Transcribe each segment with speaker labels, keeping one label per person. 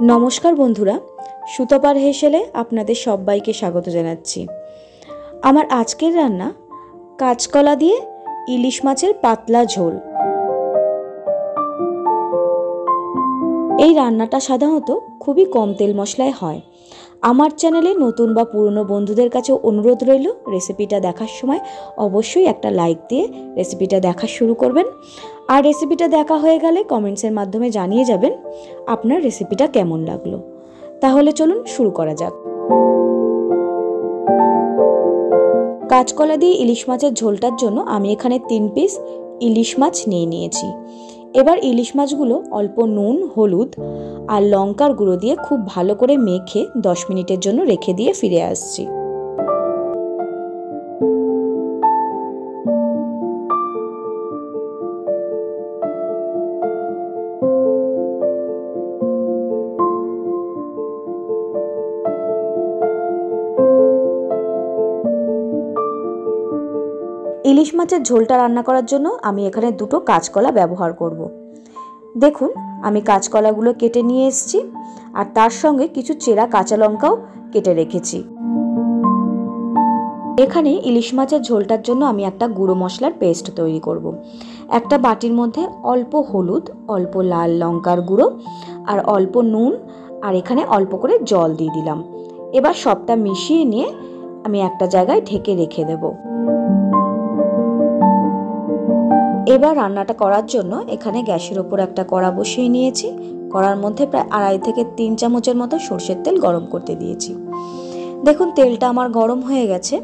Speaker 1: নমস্কার বন্ধুরা, সুতপার হেসেলে আপনাদের সবাইকে স্বাগত জানাচ্ছি। আমার আজকের রান্না কাঁচকলা দিয়ে ইলিশ মাছের পাতলা ঝোল। এই রান্নাটা সাধারণত খুবই কম তেল মশলায় হয়। আমার চ্যানেলে নতুন বা পুরনো বন্ধুদের কাছে অনুরোধ রইল, রেসিপিটা দেখার সময় অবশ্যই একটা লাইক দিয়ে রেসিপিটা দেখা শুরু করবেন। আর রেসিপিটা দেখা হয়ে গেলে কমেন্টসের মাধ্যমে জানিয়ে যাবেন আপনার রেসিপিটা কেমন লাগলো। তাহলে চলুন শুরু করা যাক। কাঁচকলা দিয়ে ইলিশ মাছের ঝোলটার জন্য আমি এখানে 3 পিস ইলিশ মাছ নিয়েছি। এবার ইলিশ মাছগুলো অল্প নুন, হলুদ আর লঙ্কার গুঁড়ো দিয়ে খুব ভালো করে মেখে 10 মিনিটের জন্য রেখে দিয়ে ফিরে আসছি। ইলিশ মাছের ঝোলটা রান্না করার জন্য আমি এখানে 2টো কাঁচকলা ব্যবহার করব। দেখুন, আমি কাঁচকলাগুলো কেটে নিয়ে এসেছি আর তার সঙ্গে কিছু চেরা কাঁচা লঙ্কাও কেটে রেখেছি। এখানে ইলিশ মাছের ঝোলটার জন্য আমি একটা গুঁড়ো মশলার পেস্ট তৈরি করব। একটা বাটির মধ্যে অল্প হলুদ, অল্প লাল লঙ্কার গুঁড়ো আর অল্প নুন আর এখানে অল্প করে জল দিয়ে দিলাম। এবার সবটা মিশিয়ে নিয়ে আমি একটা জায়গায় ঢেকে রেখে দেব। এবার রান্নাটা করার জন্য এখানে গ্যাসের ওপর একটা কড়া বসিয়ে নিয়েছি। কড়ার মধ্যে প্রায় 2.5 থেকে 3 চামচের মতো সরষের তেল গরম করতে দিয়েছি। দেখুন, তেলটা আমার গরম হয়ে গেছে।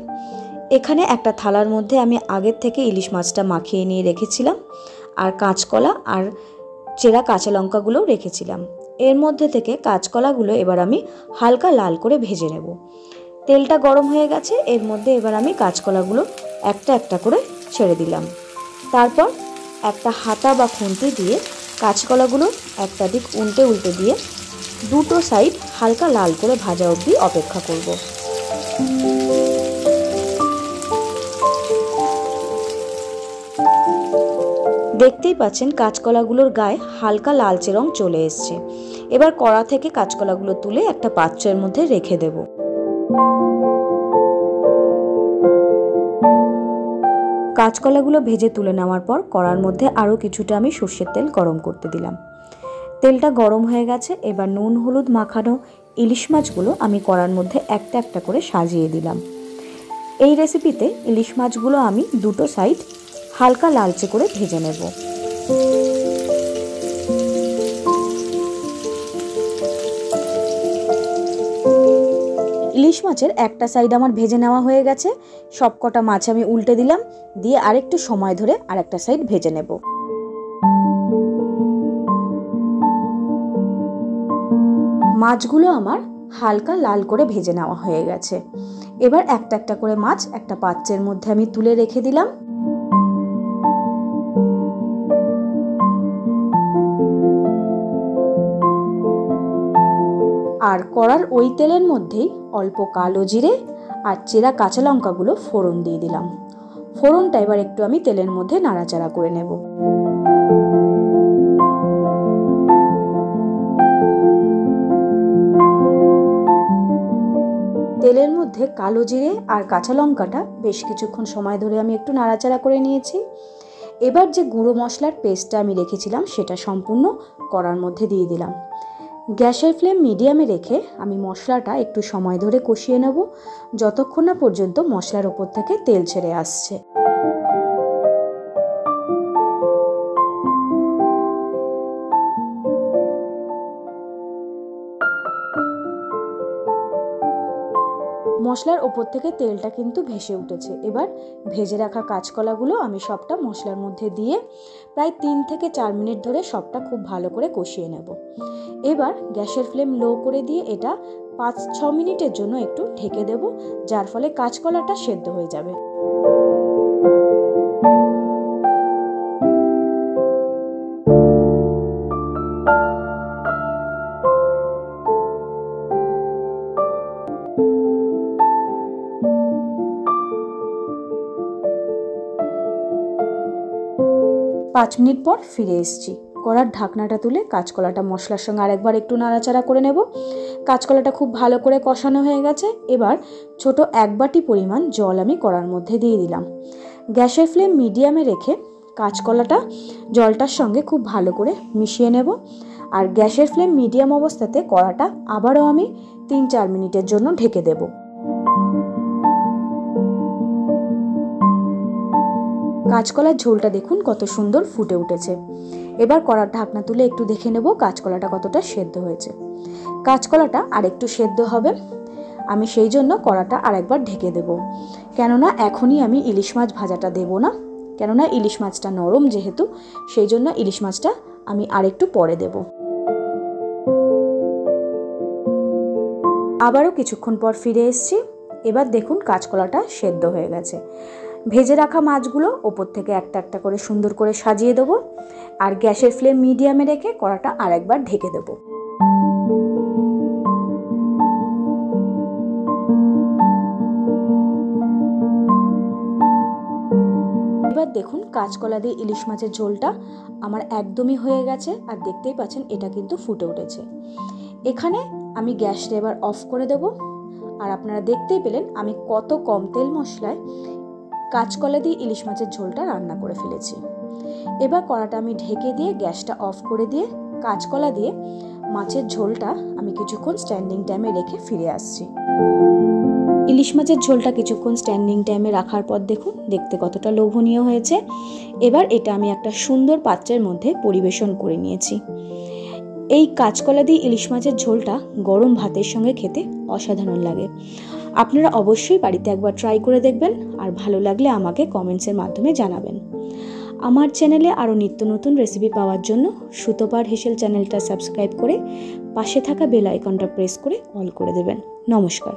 Speaker 1: এখানে একটা থালার মধ্যে আমি আগের থেকে ইলিশ মাছটা মাখিয়ে নিয়ে রেখেছিলাম আর কাঁচকলা আর চেরা কাঁচা লঙ্কাগুলোও রেখেছিলাম। এর মধ্যে থেকে কাঁচকলাগুলো এবার আমি হালকা লাল করে ভেজে নেব। তেলটা গরম হয়ে গেছে, এর মধ্যে এবার আমি কাঁচকলাগুলো একটা একটা করে ছেড়ে দিলাম। তারপর একটা হাতা বা খুন্তি দিয়ে কাঁচকলাগুলো একটা দিক উল্টে উল্টে দিয়ে 2টো সাইড হালকা লাল করে ভাজা অবধি অপেক্ষা করব। দেখতেই পাচ্ছেন কাঁচকলাগুলোর গায়ে হালকা লালচে রং চলে এসছে। এবার কড়া থেকে কাঁচকলাগুলো তুলে একটা পাত্রের মধ্যে রেখে দেব। কাঁচকলাগুলো ভেজে তুলে নেওয়ার পর কড়ার মধ্যে আরও কিছুটা আমি সর্ষের তেল গরম করতে দিলাম। তেলটা গরম হয়ে গেছে। এবার নুন হলুদ মাখানো ইলিশ মাছগুলো আমি কড়ার মধ্যে একটা একটা করে সাজিয়ে দিলাম। এই রেসিপিতে ইলিশ মাছগুলো আমি 2টো সাইড হালকা লালচে করে ভেজে নেব। ইলিশ মাছের একটা সাইড আমার ভেজে নেওয়া হয়ে গেছে। সবকটা মাছ আমি উল্টে দিলাম, দিয়ে আরেকটু সময় ধরে আরেকটা সাইড ভেজে নেব। মাছগুলো আমার হালকা লাল করে ভেজে নেওয়া হয়ে গেছে। এবার একটা একটা করে মাছ একটা পাত্রের মধ্যে আমি তুলে রেখে দিলাম। আর কড়ার ওই তেলের মধ্যেই অল্প কালো জিরে আর চেরা কাঁচা লঙ্কাগুলো ফোড়ন দিয়ে দিলাম। ফোড়নটা এবার একটু আমি তেলের মধ্যে নাড়াচাড়া করে নেব। তেলের মধ্যে কালো জিরে আর কাঁচা লঙ্কাটা বেশ কিছুক্ষণ সময় ধরে আমি একটু নাড়াচাড়া করে নিয়েছি। এবার যে গুঁড়ো মশলার পেস্টটা আমি রেখেছিলাম সেটা সম্পূর্ণ কড়ার মধ্যে দিয়ে দিলাম। গ্যাসের ফ্লেম মিডিয়ামে রেখে আমি মশলাটা একটু সময় ধরে কষিয়ে নেব, যতক্ষণ না পর্যন্ত মশলার ওপর থেকে তেল ছেড়ে আসছে। মশলার ওপর থেকে তেলটা কিন্তু ভেসে উঠেছে। এবার ভেজে রাখা কাঁচকলাগুলো আমি সবটা মশলার মধ্যে দিয়ে প্রায় 3 থেকে 4 মিনিট ধরে সবটা খুব ভালো করে কষিয়ে নেব। এবার গ্যাসের ফ্লেম লো করে দিয়ে এটা 5-6 মিনিটের জন্য একটু ঢেকে দেব, যার ফলে কাঁচকলাটা সেদ্ধ হয়ে যাবে। পাঁচ মিনিট পর ফিরে এসেছি। কড়ার ঢাকনাটা তুলে কাঁচকলাটা মশলার সঙ্গে আরেকবার একটু নাড়াচাড়া করে নেব। কাঁচকলাটা খুব ভালো করে কষানো হয়ে গেছে। এবার ছোট 1 বাটি পরিমাণ জল আমি কড়ার মধ্যে দিয়ে দিলাম। গ্যাসের ফ্লেম মিডিয়ামে রেখে কাঁচকলাটা জলটার সঙ্গে খুব ভালো করে মিশিয়ে নেব। আর গ্যাসের ফ্লেম মিডিয়াম অবস্থাতে কড়াটা আবারও আমি 3-4 মিনিটের জন্য ঢেকে দেব। কাঁচকলার ঝোলটা দেখুন কত সুন্দর ফুটে উঠেছে। এবার কড়ার ঢাকনা তুলে একটু দেখে নেব কাঁচকলাটা কতটা সেদ্ধ হয়েছে। কাঁচকলাটা আরেকটু সেদ্ধ হবে, আমি সেই জন্য কড়াটা আরেকবার ঢেকে দেব। কেননা এখনই আমি ইলিশ মাছ ভাজাটা দেব না, কেননা ইলিশ মাছটা নরম যেহেতু, সেই জন্য ইলিশ মাছটা আমি আরেকটু পরে দেব। আবারও কিছুক্ষণ পর ফিরে এসেছি। এবার দেখুন কাঁচকলাটা সেদ্ধ হয়ে গেছে। ভেজে রাখা মাছগুলো ওপর থেকে একটা একটা করে সুন্দর করে সাজিয়ে দেবো। আর গ্যাসের ফ্লেম মিডিয়ামে রেখে কড়াটা আরেকবার ঢেকে দেবো। এবার দেখুন কাঁচকলা দিয়ে ইলিশ মাছের ঝোলটা আমার একদমই হয়ে গেছে। আর দেখতেই পাচ্ছেন এটা কিন্তু ফুটে উঠেছে। এখানে আমি গ্যাসটা এবার অফ করে দেব। আর আপনারা দেখতেই পেলেন আমি কত কম তেল মশলায় কাঁচকলা দিয়ে ইলিশ মাছের ঝোলটা রান্না করে ফেলেছি। এবার কড়াটা আমি ঢেকে দিয়ে গ্যাসটা অফ করে দিয়ে কাঁচকলা দিয়ে মাছের ঝোলটা আমি কিছুক্ষণ স্ট্যান্ডিং টাইমে রেখে ফিরে আসছি। ইলিশ মাছের ঝোলটা কিছুক্ষণ স্ট্যান্ডিং টাইমে রাখার পর দেখুন দেখতে কতটা লোভনীয় হয়েছে। এবার এটা আমি একটা সুন্দর পাত্রের মধ্যে পরিবেশন করে নিয়েছি। এই কাঁচকলা দিয়ে ইলিশ মাছের ঝোলটা গরম ভাতের সঙ্গে খেতে অসাধারণ লাগে। আপনারা অবশ্যই বাড়িতে একবার ট্রাই করে দেখবেন, আর ভালো লাগলে আমাকে কমেন্টসের মাধ্যমে জানাবেন। আমার চ্যানেলে আরও নিত্য নতুন রেসিপি পাওয়ার জন্য সুতোপার হেসেল চ্যানেলটা সাবস্ক্রাইব করে পাশে থাকা বেল আইকনটা প্রেস করে অল করে দেবেন। নমস্কার।